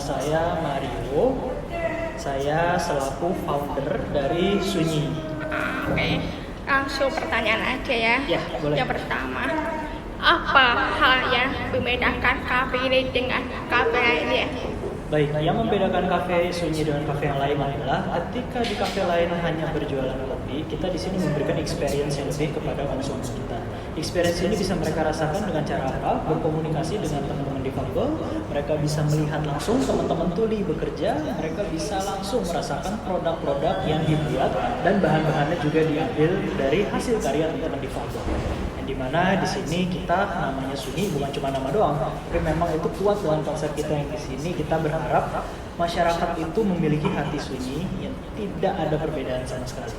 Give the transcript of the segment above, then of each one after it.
saya Mario. Saya selaku founder dari Sunyi. Oke, langsung pertanyaan aja ya. Ya, boleh. Yang pertama, apa hal yang membedakan kafe ini dengan kafe lainnya? Baik, yang membedakan kafe Sunyi dengan kafe yang lain adalah ketika di kafe lain hanya berjualan kopi, kita di sini memberikan experience yang lebih kepada konsumen kita. Experience ini bisa mereka rasakan dengan cara apa? Berkomunikasi dengan teman-teman difabel, mereka bisa melihat langsung teman-teman tuli bekerja, mereka bisa langsung merasakan produk-produk yang dibuat dan bahan-bahannya juga diambil dari hasil karya teman-teman difabel. Yang dimana di sini kita namanya Sunyi bukan cuma nama doang, tapi memang itu kuat dalam konsep kita yang di sini. Kita berharap masyarakat itu memiliki hati sunyi yang tidak ada perbedaan sama sekali.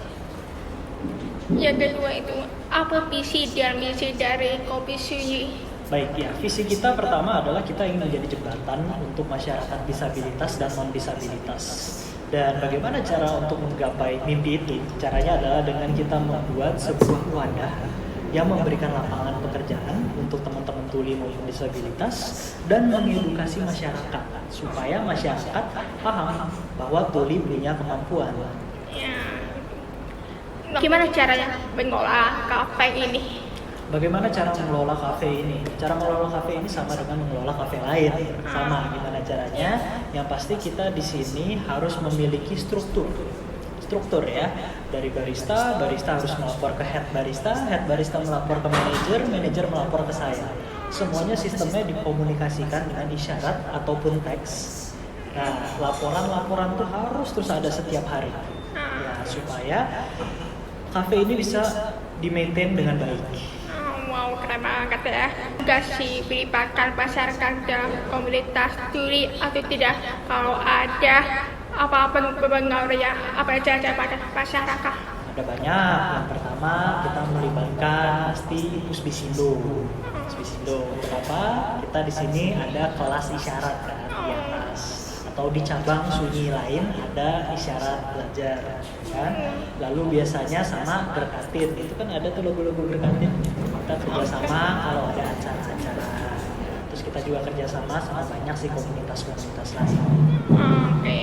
Yang kedua itu, apa visi dan misi dari Kopi Sunyi? Baik ya, visi kita pertama adalah kita ingin menjadi jembatan untuk masyarakat disabilitas dan non-disabilitas. Dan bagaimana cara untuk menggapai mimpi itu? Caranya adalah dengan kita membuat sebuah wadah yang memberikan lapangan pekerjaan untuk teman-teman tuli maupun disabilitas dan mengedukasi masyarakat supaya masyarakat paham bahwa tuli punya kemampuan. Ya. Gimana caranya mengolah kafe ini? Bagaimana cara mengelola kafe ini? Cara mengelola kafe ini sama dengan mengelola kafe lain. Sama, gimana caranya? Yang pasti kita di sini harus memiliki struktur ya. Dari barista harus melapor ke head barista melapor ke manajer melapor ke saya. Semuanya sistemnya dikomunikasikan dengan isyarat ataupun teks. Nah, laporan-laporan itu harus terus ada setiap hari. Ya, supaya kafe ini bisa di-maintain dengan baik. Wow, keren banget ya. Kasih melibatkan masyarakat dalam komunitas tuli atau tidak? Kalau ada apa-apa pengaruh ya, apa saja pada masyarakat? Ada banyak. Yang pertama kita melibatkan pasti Pusbisindo. Untuk apa? Kita di sini ada kelas isyarat kan di atas. Atau di cabang Sunyi lain ada isyarat belajar kan. Lalu biasanya sama berkantin, itu kan ada tuh logo-logo berkantin. Kita kerjasama kalau ada acara-acara. Terus kita juga kerjasama sama banyak sih komunitas-komunitas lain. Oke.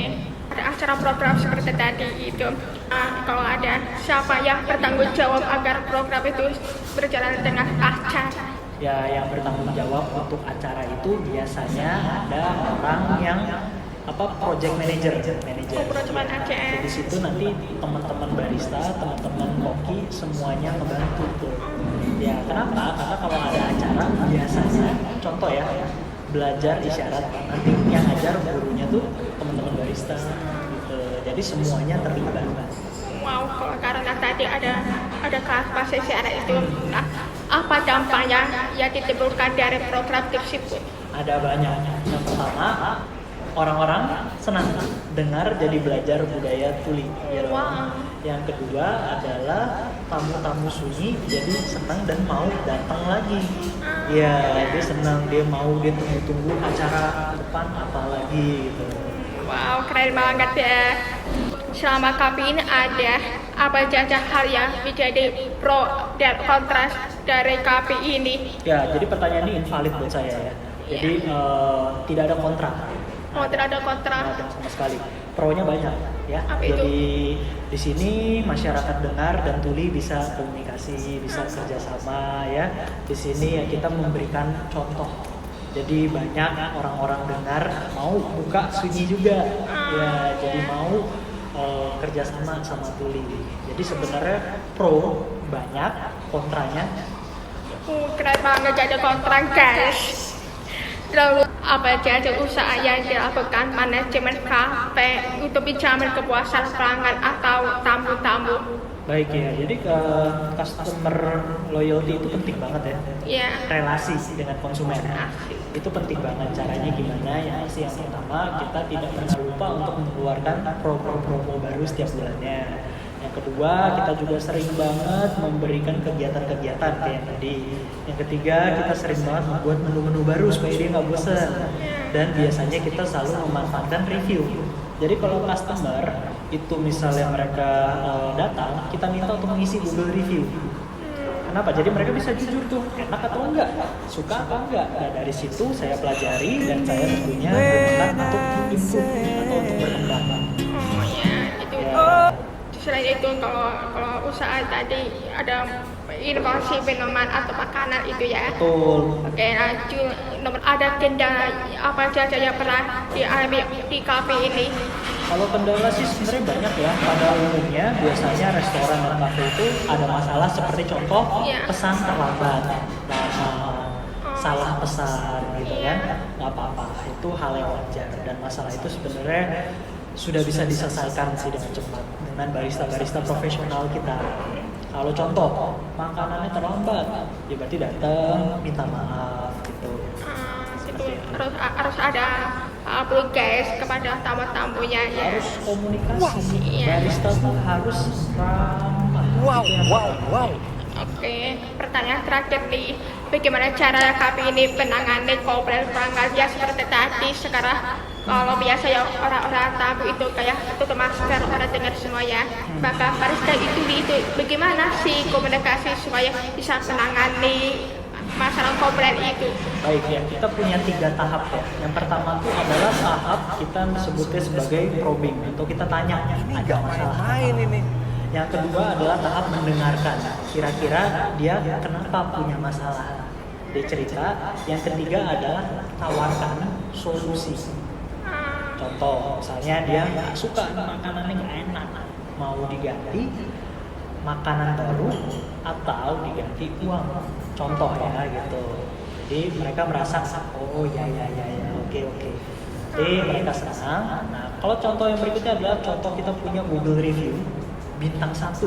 Ada acara program seperti tadi itu. Kalau ada siapa yang bertanggung jawab agar program itu berjalan dengan lancar? Ya, yang bertanggung jawab untuk acara itu biasanya ada orang yang project manager. Project manager. Di situ nanti teman-teman barista, teman-teman koki semuanya ngebantu tuh. Ya, kenapa? Karena kalau ada acara biasanya contoh ya, belajar isyarat, nanti yang ngajar gurunya tuh teman-teman barista gitu. Jadi semuanya terlibat. Wow, kalau karena tadi ada kelas bahasa isyarat itu, apa dampaknya yang ditimbulkan dari program tersebut? Ada banyak. Yang pertama, orang-orang senang dengar jadi belajar budaya tuli. Ya, wow. Yang kedua adalah tamu-tamu Sunyi jadi senang dan mau datang lagi. Ya, dia senang, dia tunggu-tunggu acara depan apalagi gitu. Wow, keren banget ya. Selama kafe ini ada apa saja hal yang menjadi pro dan kontra dari kafe ini? Ya, jadi pertanyaan ini invalid buat saya ya. Jadi tidak ada kontra. Tidak ada kontra. Tidak ada sama sekali. Pro-nya banyak ya. Apa Jadi itu? di sini masyarakat dengar dan tuli bisa komunikasi, bisa kerjasama ya. Di sini ya kita memberikan contoh. Jadi banyak orang-orang dengar mau buka Sunyi juga. Ya, jadi mau kerjasama sama tuli. Jadi sebenarnya pro banyak, kontranya. Keren banget jadi kontra guys. Lalu apa saja usaha yang dilakukan manajemen kafe untuk menjamin kepuasan pelanggan atau tamu-tamu? Baik ya, jadi customer loyalty itu penting banget ya. Iya. Relasi dengan konsumen itu penting banget. Caranya gimana ya? Yang pertama, kita tidak pernah lupa untuk mengeluarkan promo baru setiap bulannya. Yang kedua, kita juga sering banget memberikan kegiatan-kegiatan kayak tadi. Yang ketiga, kita sering banget membuat menu-menu baru supaya dia nggak bosan. Dan biasanya kita selalu memanfaatkan review. Jadi kalau customer itu misalnya mereka datang, kita minta untuk mengisi Google review. Kenapa? Jadi mereka bisa jujur tuh, enak atau enggak, suka atau enggak. Nah dari situ saya pelajari dan saya tentunya berusaha untuk improve atau untuk berkembang. Oh ya, itu. Ya. Selain itu kalau usaha tadi ada inovasi minuman atau makanan itu ya. Betul. Oke, lanjut. Nomor ada kendala apa saja yang pernah dialami di kafe ini? Kalau kendala sih sebenarnya banyak ya. Pada umumnya biasanya restoran dan kafe itu ada masalah seperti contoh Iya. pesan terlambat, salah pesan gitu kan. Nggak apa-apa, itu hal yang wajar dan masalah itu sebenarnya sudah bisa diselesaikan sih dengan cepat dengan barista-barista profesional kita. Kalau contoh makanannya terlambat, ya berarti datang minta maaf gitu. Itu harus ada guys kepada tamu-tamunya ya. Harus komunikasi. Iya. Barista tuh harus ramah. Wow. Oke, pertanyaan terakhir nih, bagaimana cara kafe ini menangani komplain pelanggan ya seperti tadi sekarang kalau biasa ya orang-orang tamu itu kayak tutup masker, orang dengar semua ya. Maka barista itu bagaimana sih komunikasi supaya bisa menangani masalah komplain itu? Baik ya, kita punya 3 tahap ya. Yang pertama itu adalah tahap kita sebutnya sebagai probing atau kita tanya ada masalah apa. Yang kedua adalah tahap mendengarkan. Kira-kira dia kenapa punya masalah. Dia cerita. Yang ketiga adalah tawarkan solusi. Contoh, misalnya dia nggak suka makanannya nggak enak, mau diganti makanan baru atau diganti uang. Contoh ya gitu. Jadi mereka merasa oh ya oke. Jadi mereka senang. Nah kalau contoh yang berikutnya adalah contoh kita punya Google review bintang 1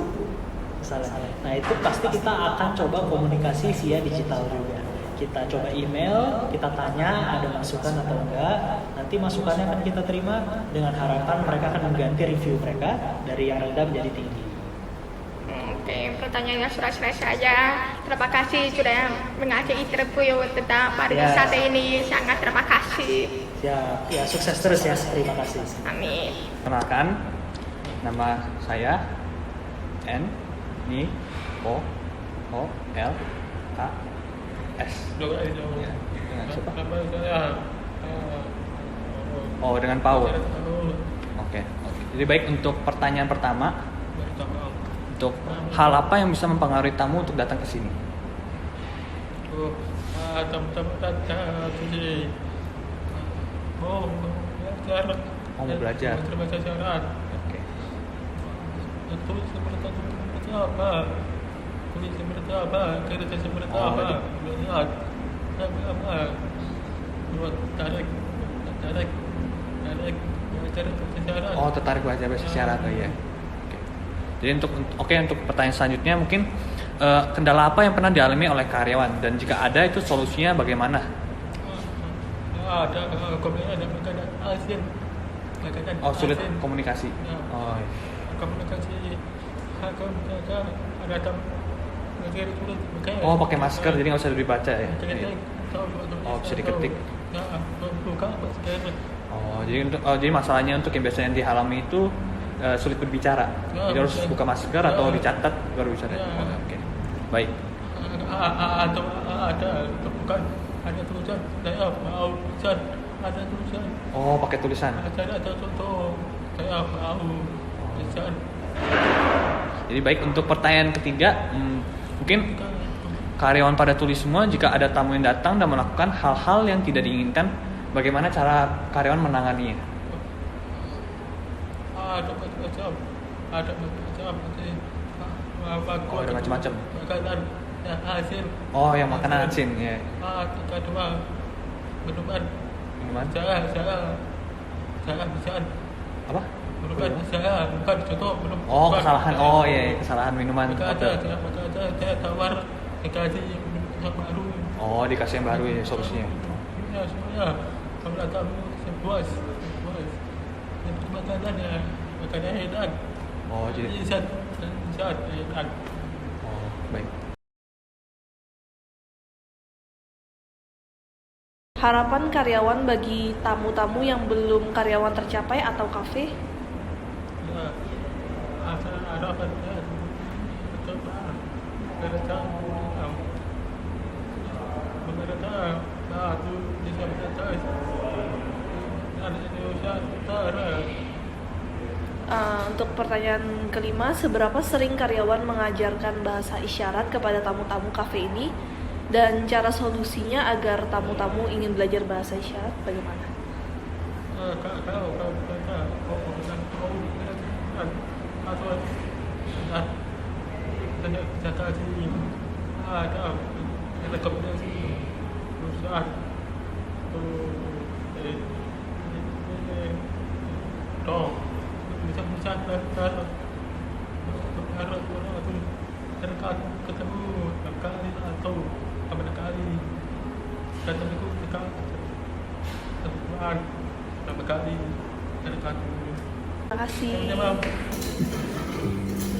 misalnya. Nah itu pasti kita akan coba komunikasi via digital juga. Kita coba email, kita tanya ada masukan atau enggak. Nanti masukannya akan kita terima dengan harapan mereka akan mengganti review mereka dari yang rendah menjadi tinggi. Oke, pertanyaannya sudah selesai saja. Terima kasih sudah mengajak interview tentang pariwisata ini. Sangat terima kasih. Ya sukses terus ya. Terima kasih. Amin. Kenalkan, nama saya N Ni O L A S. Ya, dengan siapa? Oh, dengan Paul. Oke. Jadi baik, untuk pertanyaan pertama, untuk hal apa yang bisa mempengaruhi tamu untuk datang ke sini? Oh, mau belajar. Oke. Oh, tertarik belajar bahasa isyarat ya. Jadi untuk pertanyaan selanjutnya mungkin kendala apa yang pernah dialami oleh karyawan dan jika ada itu solusinya bagaimana? Ada asin. Oh, sulit komunikasi. Oh, iya. Komunikasi ada tam Oh, pakai masker jadi nggak usah dibaca ya. Iya. Oh, bisa diketik. Oh, jadi masalahnya untuk yang biasanya dialami itu sulit berbicara. Jadi harus buka masker atau dicatat baru bisa. Oh, oke. Baik. Ada bukan ada tulisan saya mau tulisan ada tulisan Oh, pakai tulisan. ada contoh saya mau tulisan. Jadi baik, untuk pertanyaan ketiga, mungkin karyawan pada tulis semua jika ada tamu yang datang dan melakukan hal-hal yang tidak diinginkan, bagaimana cara karyawan menanganinya? Ada macam-macam Oh, ada macam-macam. makanan yang asin. Oh, yang makanan asin ya. Kedua minuman Minuman? saya bisa Apa? minuman saya bukan contoh minum. Oh, bukan. kesalahan. Oh iya, kesalahan minuman. Maka Oke. ada saya tawar dikasih yang baru. Oh, dikasih yang baru ya solusinya. Ya semuanya kalau datang puas. Yang makanannya enak. Oh, jadi Sehat enak. oh, baik. Harapan karyawan bagi tamu-tamu yang belum karyawan tercapai atau kafe? Ya, ada apa ya? Coba datang mengerti satu di sana datang ada Indonesia utara. Untuk pertanyaan kelima, seberapa sering karyawan mengajarkan bahasa isyarat kepada tamu-tamu kafe ini dan cara solusinya agar tamu-tamu ingin belajar bahasa isyarat bagaimana? Kalau kita atau kita kasih ada rekomendasi perusahaan atau bisa berharap orang itu terdekat ketemu kali atau kapan kali datang itu dekat teman berapa kali terdekat. Terima kasih. Terima kasih.